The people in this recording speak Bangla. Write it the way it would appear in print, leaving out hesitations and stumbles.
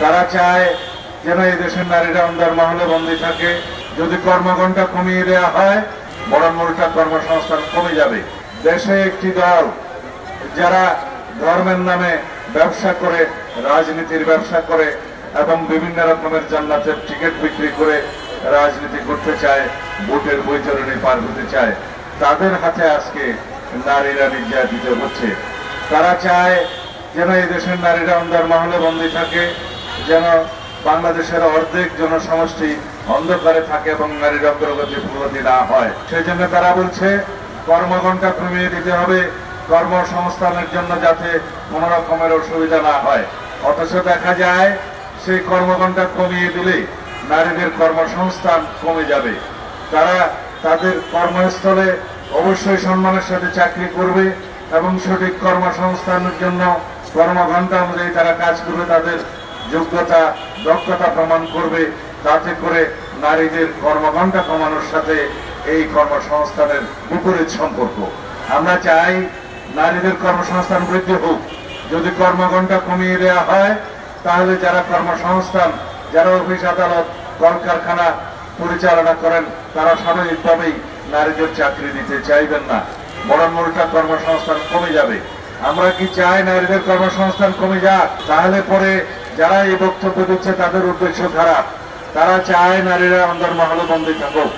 তারা চায় যেন এই দেশের নারীরা অন্ধের মহলে বন্দী থাকে। যদি কর্মঘণ্টা কমিয়ে দেওয়া হয় বরং উল্টা কর্মসংস্থান কমে যাবে। দেশে একটি দল যারা ধর্মের নামে ব্যবসা করে, রাজনীতির ব্যবসা করে এবং বিভিন্ন রকমের জান্নাতের টিকিট বিক্রি করে রাজনীতি করতে চায়, ভোটের বৈতরণী পার হতে চায়, তাদের হাতে আজকে নারীরা নির্যাতিত হচ্ছে। তারা চায় যেন এই দেশের নারীরা অন্ধের মহলে বন্দী থাকে, যেন বাংলাদেশের অর্ধেক জনসমষ্টি অন্ধকারে থাকে এবং নারীর অগ্রগতি প্রগতি না হয়। সেই জন্য তারা বলছে কর্মঘণ্টা কমিয়ে দিতে হবে কর্মসংস্থানের জন্য, যাতে কোন রকমের অসুবিধা না হয়। অথচ দেখা যায় সেই কর্মঘণ্টা কমিয়ে দিলে নারীদের কর্মসংস্থান কমে যাবে। তারা তাদের কর্মস্থলে অবশ্যই সম্মানের সাথে চাকরি করবে এবং সঠিক কর্মসংস্থানের জন্য কর্মঘণ্টা অনুযায়ী তারা কাজ করবে, তাদের যোগ্যতা দক্ষতা প্রমাণ করবে। তাতে করে নারীদের কর্মঘণ্টা কমানোর সাথে এই কর্মসংস্থানের বিপরীত সম্পর্ক। আমরা চাই নারীদের কর্মসংস্থান বৃদ্ধি হোক। যদি কর্মঘণ্টা কমিয়ে দেওয়া হয় তাহলে যারা কর্মসংস্থান, যারা অফিস আদালত কলকারখানা পরিচালনা করেন তারা স্বাভাবিকভাবেই নারীদের চাকরি দিতে চাইবেন না, বরং উল্টা কর্মসংস্থান কমে যাবে। আমরা কি চাই নারীদের কর্মসংস্থান কমে যাক? তাহলে পরে যারা এই বক্তব্য দিচ্ছে তাদের উদ্দেশ্য খারাপ। তারা চায় নারীরা অন্ধের মহলে বন্দী থাকুক।